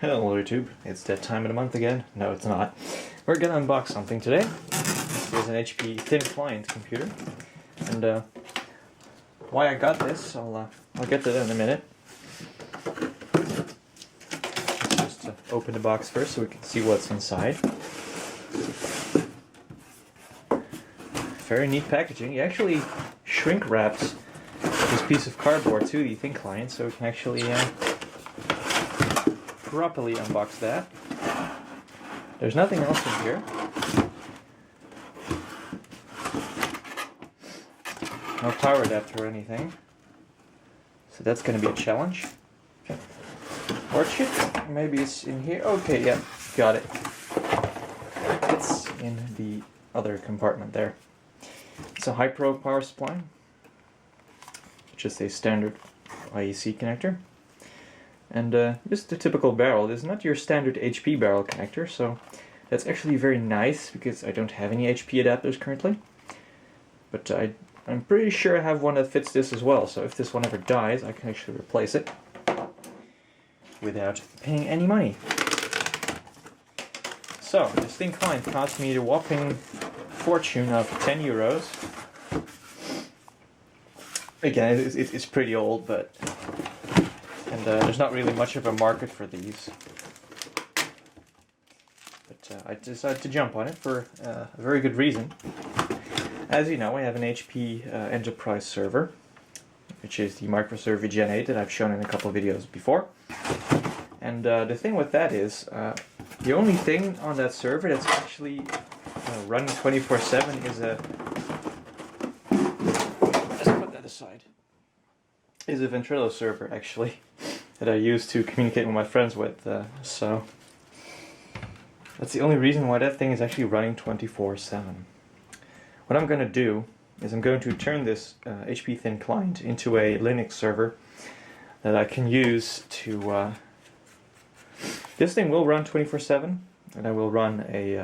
Hello YouTube, it's that time of the month again. No, it's not. We're gonna unbox something today. This is an HP thin client computer. And why I got this, I'll get to that in a minute. Let's just open the box first so we can see what's inside. Very neat packaging. He actually shrink wraps this piece of cardboard to the thin client so we can actually properly unbox that. There's nothing else in here. No power adapter or anything. So that's going to be a challenge. Okay. Watch it. Maybe it's in here. Okay, yeah, got it. It's in the other compartment there. It's a high-pro power supply. Just a standard IEC connector. And just the typical barrel. This is not your standard HP barrel connector, so that's actually very nice because I don't have any HP adapters currently. But I'm pretty sure I have one that fits this as well, so if this one ever dies, I can actually replace it without paying any money. So, this thin client cost me the whopping fortune of 10 euros. Again, it's pretty old, but there's not really much of a market for these. But I decided to jump on it for a very good reason. As you know, I have an HP Enterprise server, which is the microserver Gen 8 that I've shown in a couple of videos before. And the thing with that is, the only thing on that server that's actually running 24/7 is a... Let's put that aside. Is a ventrilo server, actually, that I use to communicate with my friends with, so that's the only reason why that thing is actually running 24/7. What I'm going to do is I'm going to turn this HP thin client into a Linux server that I can use to... this thing will run 24/7, and I will run the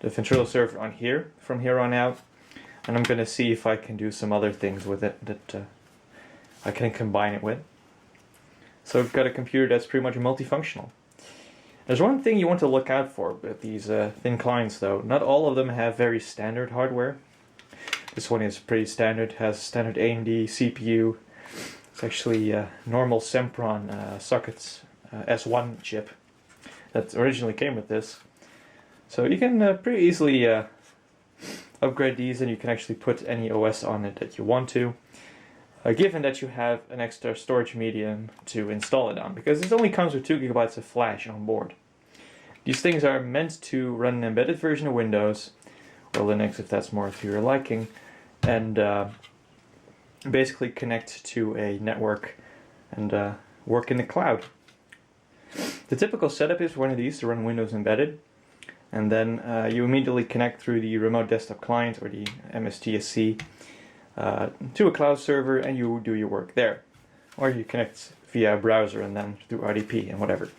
ventrilo server on here from here on out, and I'm going to see if I can do some other things with it that I can combine it with. So I've got a computer that's pretty much multifunctional. There's one thing you want to look out for with these thin clients though. Not all of them have very standard hardware. This one is pretty standard, has standard AMD CPU. It's actually normal Sempron sockets S1 chip that originally came with this. So you can pretty easily upgrade these, and you can actually put any OS on it that you want to. Given that you have an extra storage medium to install it on, because it only comes with 2 GB of flash on board. These things are meant to run an embedded version of Windows, or Linux if that's more to your liking, and basically connect to a network and work in the cloud. The typical setup is for one of these to run Windows embedded, and then you immediately connect through the remote desktop client or the MSTSC to a cloud server, and you do your work there. Or you connect via a browser and then through RDP and whatever.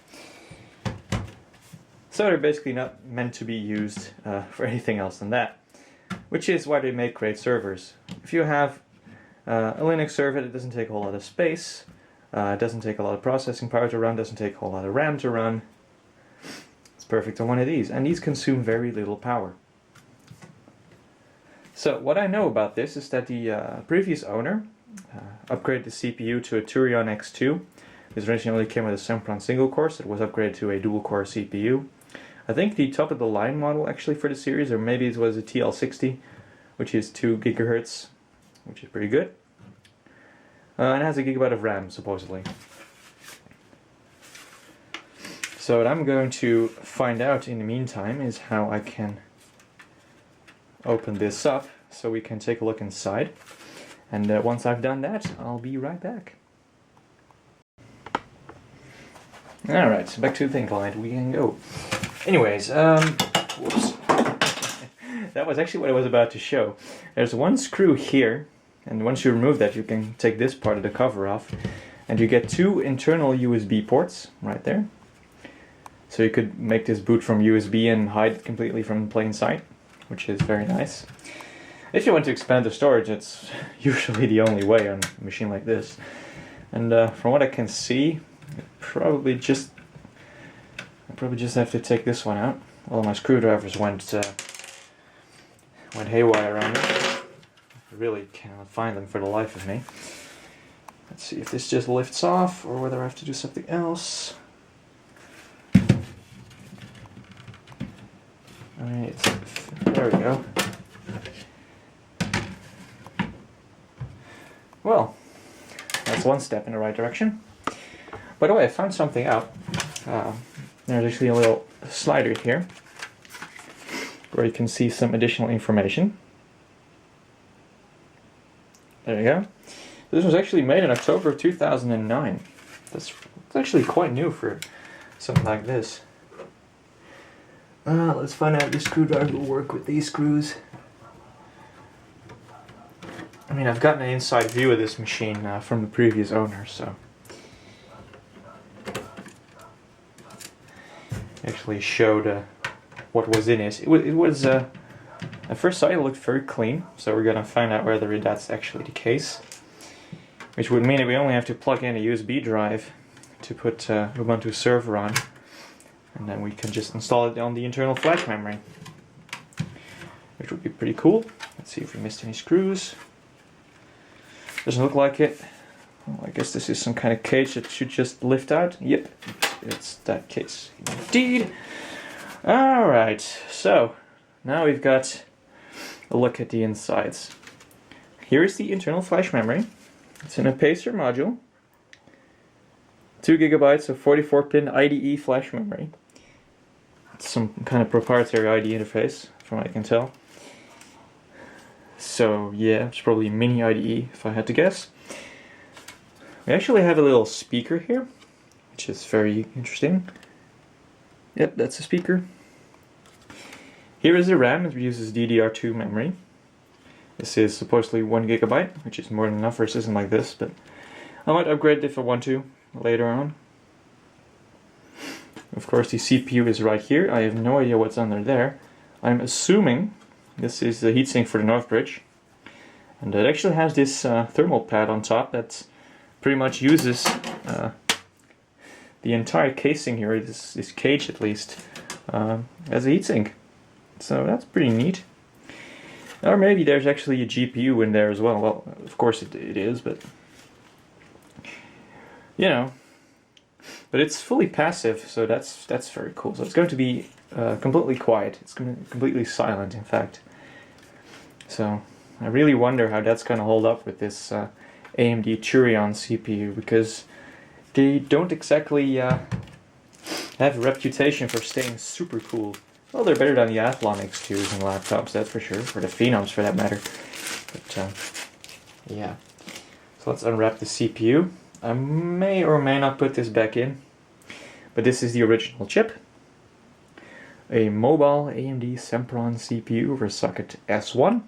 So they're basically not meant to be used for anything else than that. Which is why they make great servers. If you have a Linux server that doesn't take a whole lot of space, doesn't take a lot of processing power to run, doesn't take a whole lot of RAM to run, it's perfect on one of these. And these consume very little power. So what I know about this is that the previous owner upgraded the CPU to a Turion X2. This originally came with a Sempron single core, so it was upgraded to a dual core CPU. I think the top of the line model actually for the series, or maybe it was a TL60, which is 2 GHz, which is pretty good. And it has a gigabyte of RAM, supposedly. So what I'm going to find out in the meantime is how I can open this up so we can take a look inside, and once I've done that, I'll be right back. Alright, so back to the thin client we can go. Anyways, whoops. That was actually what I was about to show. There's one screw here, and once you remove that you can take this part of the cover off, and you get 2 internal USB ports right there. So you could make this boot from USB and hide it completely from plain sight, which is very nice. If you want to expand the storage, it's usually the only way on a machine like this. And from what I can see, it probably just probably just have to take this one out. All my screwdrivers went haywire around it. I really cannot find them for the life of me. Let's see if this just lifts off or whether I have to do something else. Alright, there we go. Well, that's one step in the right direction. By the way, I found something out. There's actually a little slider here where you can see some additional information. There you go. This was actually made in October of 2009. That's actually quite new for something like this. Let's find out if the screwdriver will work with these screws. I mean, I've gotten an inside view of this machine from the previous owner, so... Actually showed what was in it. It was at first sight it looked very clean, so we're gonna find out whether that's actually the case. Which would mean that we only have to plug in a USB drive to put Ubuntu server on, and then we can just install it on the internal flash memory, which would be pretty cool. Let's see if we missed any screws. Doesn't look like it. Well, I guess this is some kind of cage that should just lift out. Yep, it's that case indeed. Alright, so now we've got a look at the insides. Here is the internal flash memory. It's in a pacer module. 2 GB of 44-pin IDE flash memory. It's some kind of proprietary IDE interface, from what I can tell. So yeah, it's probably a mini IDE if I had to guess. We actually have a little speaker here, which is very interesting. Yep, that's a speaker. Here is the RAM. It uses DDR2 memory. This is supposedly 1 GB, which is more than enough for a system like this, but I might upgrade it if I want to later on. Of course, the CPU is right here. I have no idea what's under there. I'm assuming this is the heatsink for the North Bridge, and it actually has this thermal pad on top that pretty much uses the entire casing here, this cage at least, as a heatsink. So that's pretty neat. Or maybe there's actually a GPU in there as well. Well, of course it is, but you know. But it's fully passive, so that's very cool. So it's going to be completely quiet. It's going to be completely silent, in fact. So I really wonder how that's going to hold up with this AMD Turion CPU, because they don't exactly have a reputation for staying super cool. Well, they're better than the Athlon X2s and laptops, that's for sure, or the Phenoms for that matter. But yeah. So let's unwrap the CPU. I may or may not put this back in, but this is the original chip. A mobile AMD Sempron CPU over socket S1.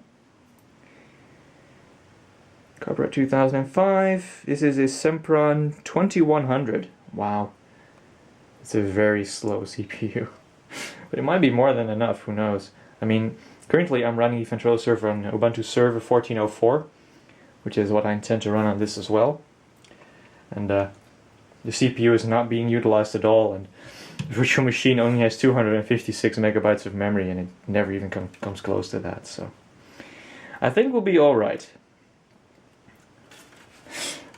Copyright 2005. This is a Sempron 2100. Wow. It's a very slow CPU. But it might be more than enough, who knows. I mean, currently I'm running the Ventrilo server on Ubuntu server 14.04, which is what I intend to run on this as well. And the CPU is not being utilized at all, and the virtual machine only has 256 megabytes of memory, and it never even comes close to that, so I think we'll be alright.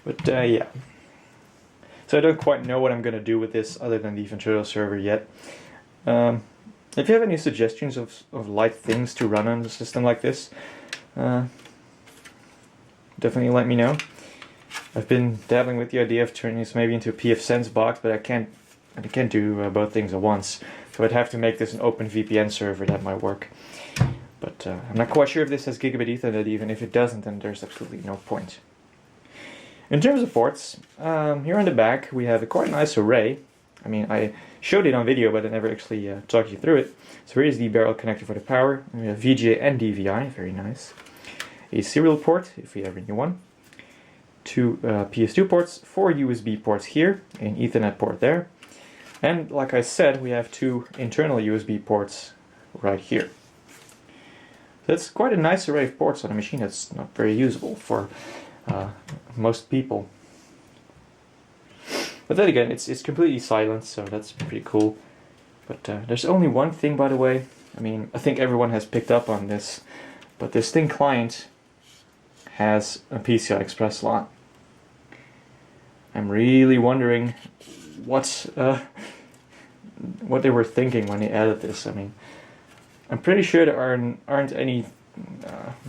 But yeah. So I don't quite know what I'm going to do with this other than the Ventrilo server yet. If you have any suggestions of light things to run on a system like this, definitely let me know. I've been dabbling with the idea of turning this maybe into a pfSense box, but I can't do both things at once. So I'd have to make this an open VPN server. That might work. But I'm not quite sure if this has gigabit Ethernet. Even if it doesn't, then there's absolutely no point. In terms of ports, here on the back we have a quite nice array. I mean, I showed it on video, but I never actually talked you through it. So here is the barrel connector for the power. We have VGA and DVI, very nice. A serial port, if we ever need one. 2 PS2 ports, 4 USB ports here, an Ethernet port there. And like I said, we have 2 internal USB ports right here. That's quite a nice array of ports on a machine that's not very usable for most people. But then again, it's completely silent, so that's pretty cool. But there's only one thing, by the way. I mean, I think everyone has picked up on this, but this thin client has a PCI Express slot. I'm really wondering what they were thinking when they added this. I mean, I'm pretty sure there aren't any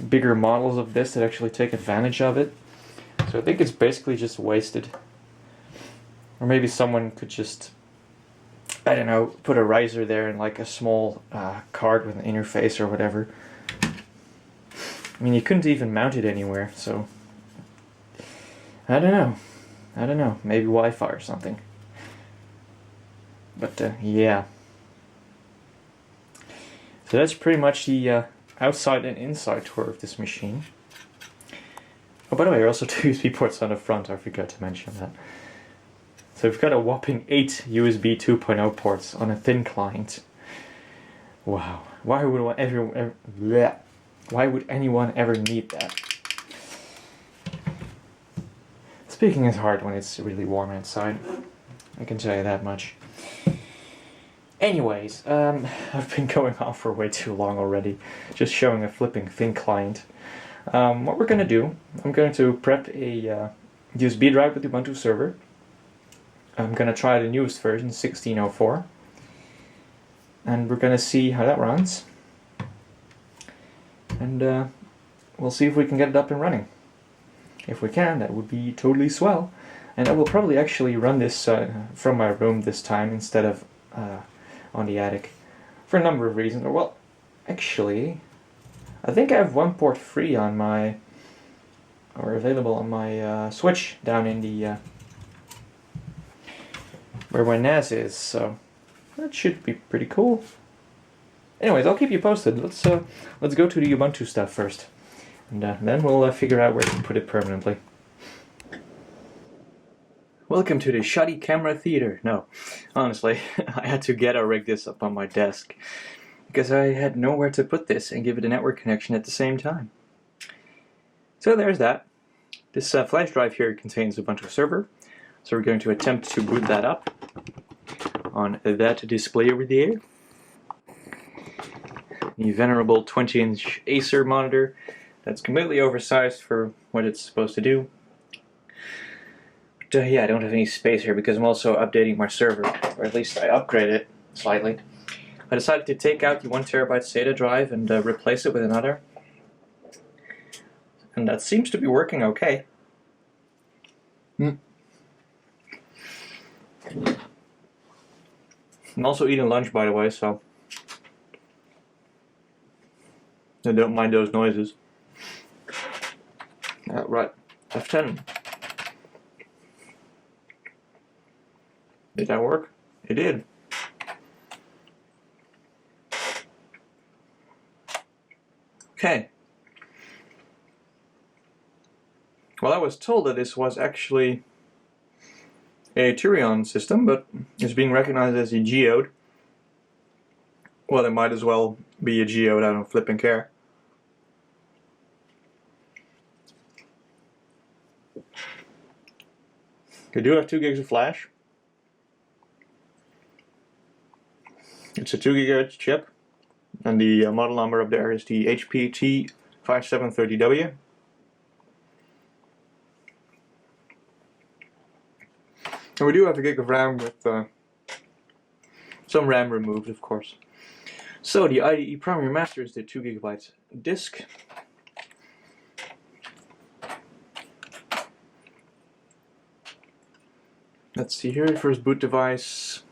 bigger models of this that actually take advantage of it. So I think it's basically just wasted. Or maybe someone could just, I don't know, put a riser there and like a small card with an interface or whatever. I mean, you couldn't even mount it anywhere, so I don't know. Maybe Wi-Fi or something. But yeah. So that's pretty much the outside and inside tour of this machine. Oh, by the way, there are also 2 USB ports on the front. I forgot to mention that. So we've got a whopping 8 USB 2.0 ports on a thin client. Wow. Why would anyone ever need that? Speaking is hard when it's really warm outside. I can tell you that much. Anyways, I've been going on for way too long already, just showing a flipping thin client. What we're going to do, I'm going to prep a USB drive with the Ubuntu server. I'm going to try the newest version, 16.04. And we're going to see how that runs. And we'll see if we can get it up and running. If we can, that would be totally swell. And I will probably actually run this from my room this time instead of on the attic, for a number of reasons. Well, actually, I think I have one port free on my, or available on my switch down in the where my NAS is, so that should be pretty cool. Anyways, I'll keep you posted. Let's go to the Ubuntu stuff first, and then we'll figure out where to put it permanently. Welcome to the shoddy camera theater. No, honestly, I had to ghetto rig this up on my desk because I had nowhere to put this and give it a network connection at the same time. So there's that. This flash drive here contains Ubuntu server, so we're going to attempt to boot that up on that display over there. The venerable 20-inch Acer monitor that's completely oversized for what it's supposed to do. Yeah, I don't have any space here because I'm also updating my server, or at least I upgraded it slightly. I decided to take out the 1TB SATA drive and replace it with another. And that seems to be working okay. I'm also eating lunch, by the way, so I don't mind those noises. Right, F10. Did that work? It did. Okay. Well, I was told that this was actually a teardown system, but it's being recognized as a geode. Well, it might as well be a geode, I don't flipping care. They do have 2 gigs of flash. It's a 2 GHz chip, and the model number up there is the HP T5730W. And we do have a gig of RAM with some RAM removed, of course. So the IDE primary master is the 2 GB disk. Let's see here, first boot device,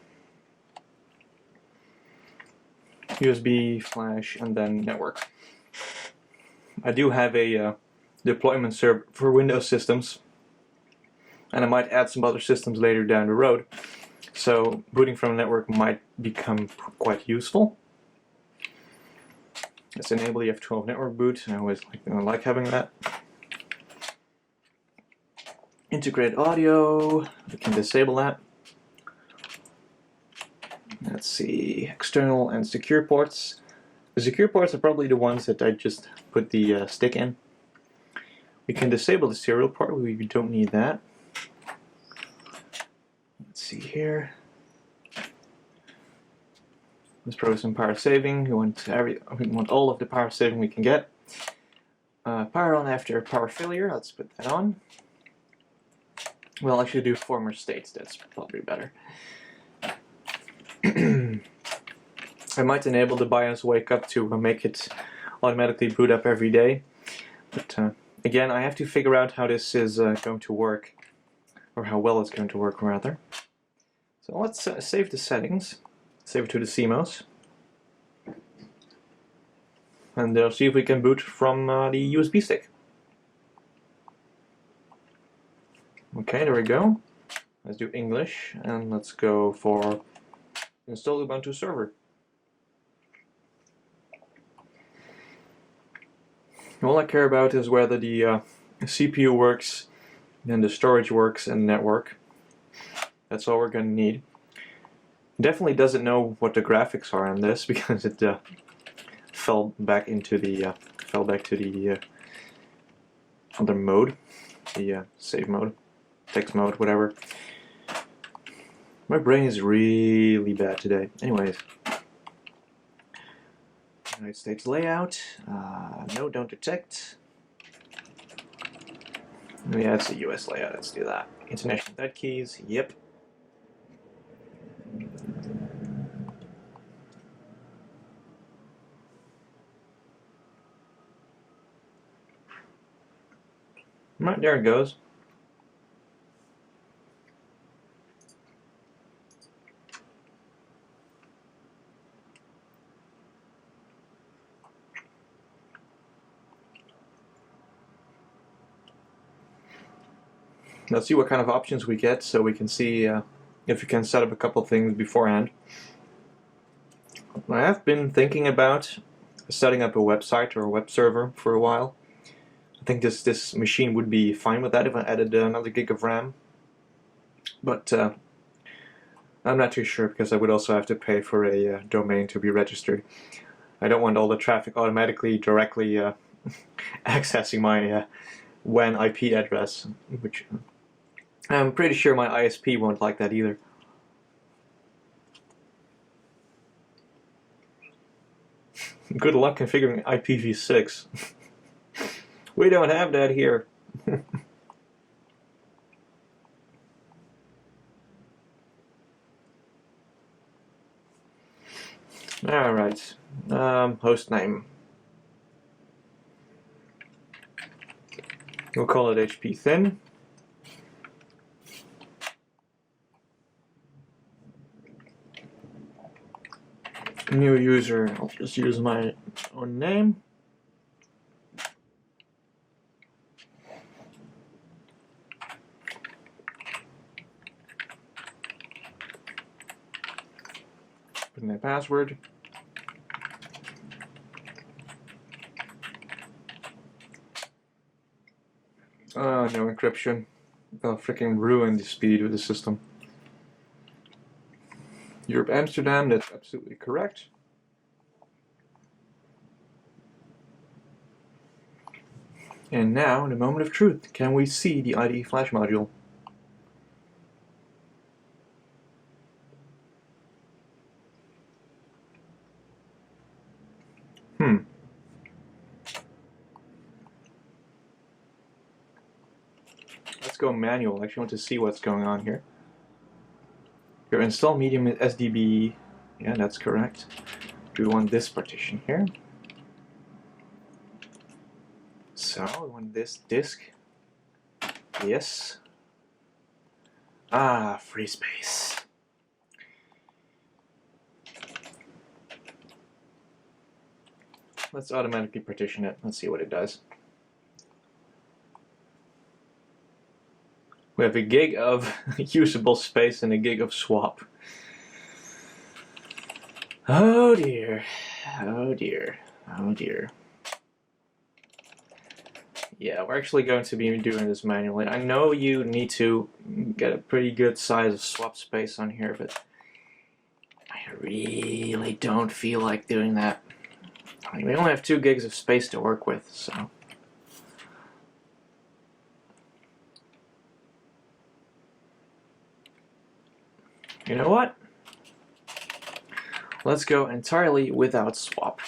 USB, flash, and then network. I do have a deployment server for Windows systems, and I might add some other systems later down the road, so booting from a network might become quite useful. Let's enable the F12 network boot. I always like having that. Integrate audio, we can disable that. Let's see, external and secure ports. The secure ports are probably the ones that I just put the stick in. We can disable the serial port, we don't need that. Let's see here. Let's probably some power saving. We want all of the power saving we can get. Power on after power failure. Let's put that on. We'll actually do former states. That's probably better. I might enable the BIOS wake up to make it automatically boot up every day. But again, I have to figure out how this is going to work, or how well it's going to work rather. So let's save the settings. Save it to the CMOS. And see if we can boot from the USB stick. Okay, there we go. Let's do English, and let's go for install Ubuntu server. All I care about is whether the CPU works, and the storage works, and the network. That's all we're going to need. It definitely doesn't know what the graphics are on this because it fell back to the other mode, the save mode, text mode, whatever. My brain is really bad today. Anyways, United States layout. No, don't detect. Yeah, it's a US layout. Let's do that. International dead keys. Yep. Right, there it goes. Let's see what kind of options we get so we can see if we can set up a couple things beforehand. I have been thinking about setting up a website or a web server for a while. I think this machine would be fine with that if I added another gig of RAM. But I'm not too sure because I would also have to pay for a domain to be registered. I don't want all the traffic automatically directly accessing my WAN IP address, which I'm pretty sure my ISP won't like that either. Good luck configuring IPv6. We don't have that here. Alright, host name. We'll call it HP Thin. New user, I'll just use my own name. Put in my password. No encryption. I'll freaking ruin the speed of the system. Europe Amsterdam, that's absolutely correct. And now, in the moment of truth, can we see the IDE flash module? Let's go manual. I actually want to see what's going on here. Here, install medium SDB. Yeah, that's correct. Do we want this partition here? So, we want this disk. Yes. Ah, free space. Let's automatically partition it. Let's see what it does. We have a gig of usable space and a gig of swap. Oh dear. Oh dear. Oh dear. Yeah, we're actually going to be doing this manually. I know you need to get a pretty good size of swap space on here, but I really don't feel like doing that. I mean, we only have 2 gigs of space to work with, so... You know what? let's go entirely without swap.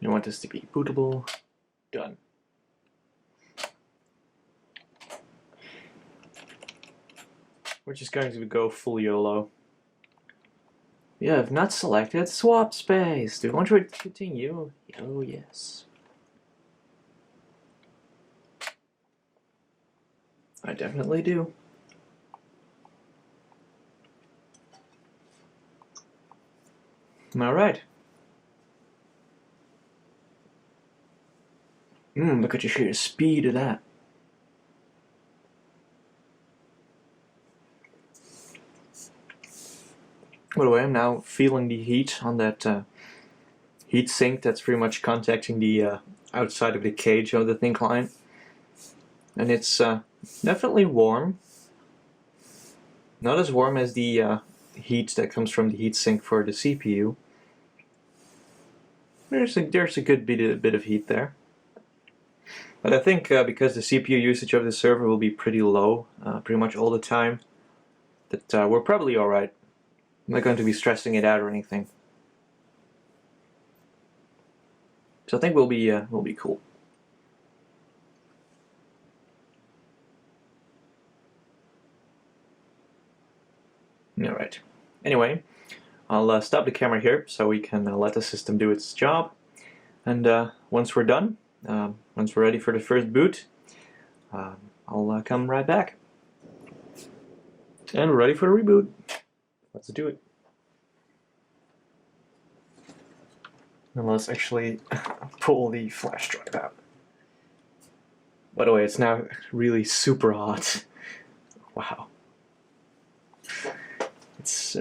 You want this to be bootable. Done. We're just going to go full YOLO. You have not selected swap space. Do you want to continue? Oh yes. I definitely do. Alright. Look at your sheer speed of that. By the way, I'm now feeling the heat on that heat sink that's pretty much contacting the outside of the cage of the thin client. And it's definitely warm. Not as warm as the heat that comes from the heat sink for the CPU. There's a good bit of heat there. But I think because the CPU usage of the server will be pretty low pretty much all the time, that we're probably alright. I'm not going to be stressing it out or anything. So I think we'll be cool. Alright. Anyway, I'll stop the camera here so we can let the system do its job. And once we're done, once we're ready for the first boot, I'll come right back. And we're ready for the reboot. Let's do it. And let's actually pull the flash drive out. By the way, it's now really super hot. Wow. It's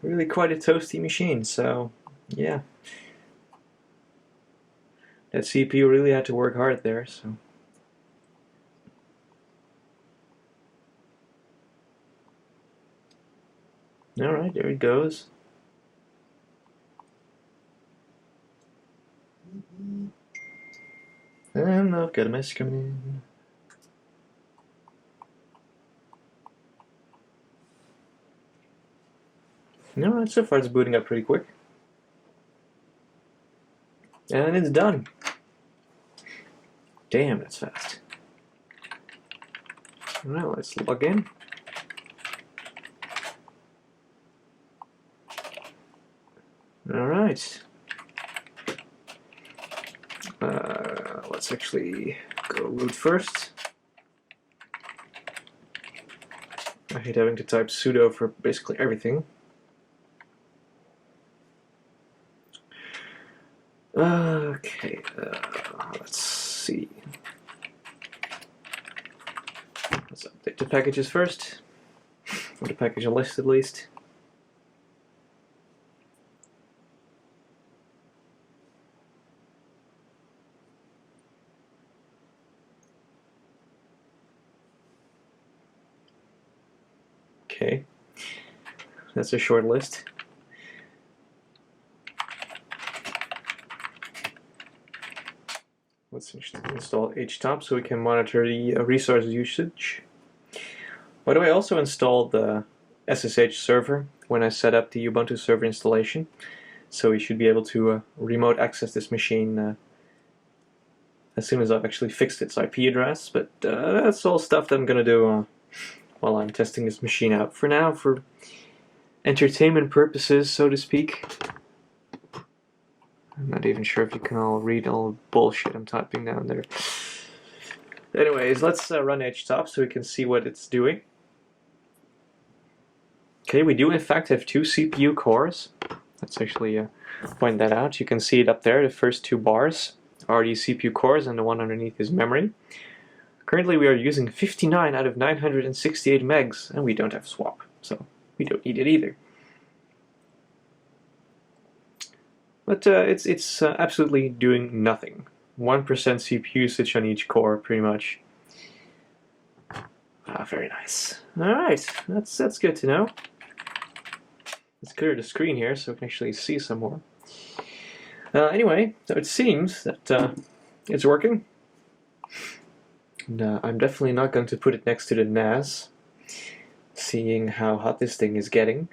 really quite a toasty machine, so yeah. That CPU really had to work hard there, so. Alright, there it goes. And I've got a message coming in. Alright, so far it's booting up pretty quick. And it's done. Damn, that's fast. Alright, let's log in. Alright. Let's actually go root first. I hate having to type sudo for basically everything. Okay, let's see. Let's update the packages first, or the package list at least. Okay, that's a short list. Let's install htop so we can monitor the resource usage. By the way, I also installed the SSH server when I set up the Ubuntu server installation, so we should be able to remote access this machine as soon as I've actually fixed its IP address. But that's all stuff that I'm going to do while I'm testing this machine out. For now, for entertainment purposes, so to speak. I'm not even sure if you can all read all the bullshit I'm typing down there. Anyways, let's run htop so we can see what it's doing. Okay, we do in fact have 2 CPU cores. Let's actually point that out. You can see it up there. The first 2 bars are the CPU cores and the one underneath is memory. Currently we are using 59 out of 968 megs and we don't have swap, so we don't need it either. But it's absolutely doing nothing. 1% CPU usage on each core, pretty much. Ah, very nice. Alright, that's good to know. Let's clear the screen here so we can actually see some more. Anyway, so it seems that it's working. And, I'm definitely not going to put it next to the NAS, seeing how hot this thing is getting.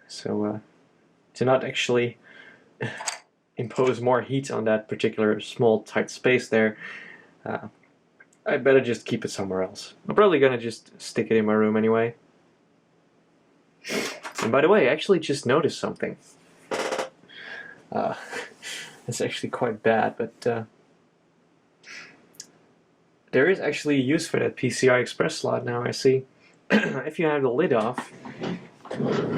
So to not actually impose more heat on that particular small tight space there, I better just keep it somewhere else. I'm probably gonna just stick it in my room anyway. And by the way, I actually just noticed something. It's actually quite bad, but there is actually a use for that PCI Express slot now, I see. If you have the lid off,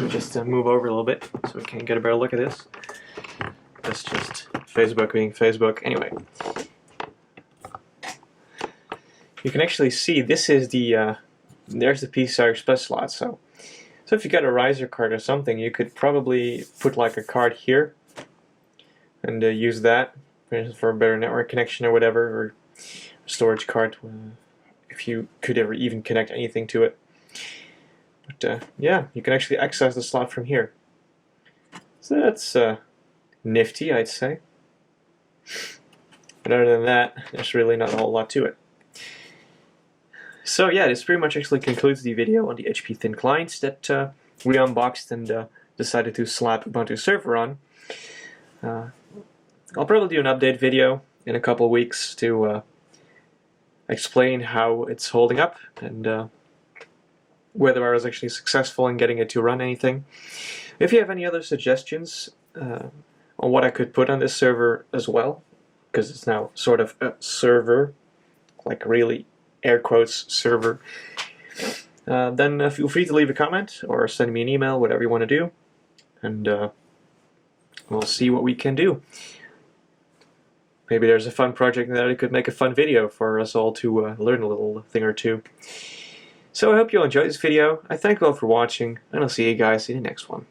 just move over a little bit so we can get a better look at this. That's just Facebook being Facebook. Anyway, you can actually see this is the there's the PCI Express slot. So if you got a riser card or something, you could probably put like a card here and use that for a better network connection or whatever, or a storage card if you could ever even connect anything to it. But yeah, you can actually access the slot from here. So that's nifty, I'd say. But other than that, there's really not a whole lot to it. So yeah, this pretty much actually concludes the video on the HP Thin Client that we unboxed and decided to slap Ubuntu server on. I'll probably do an update video in a couple weeks to explain how it's holding up and whether I was actually successful in getting it to run anything. If you have any other suggestions on what I could put on this server as well, because it's now sort of a server, like really air quotes server, then feel free to leave a comment or send me an email, whatever you want to do, and we'll see what we can do. Maybe there's a fun project that I could make a fun video for us all to learn a little thing or two. So I hope you'll enjoy this video. I thank you all for watching, and I'll see you guys in the next one.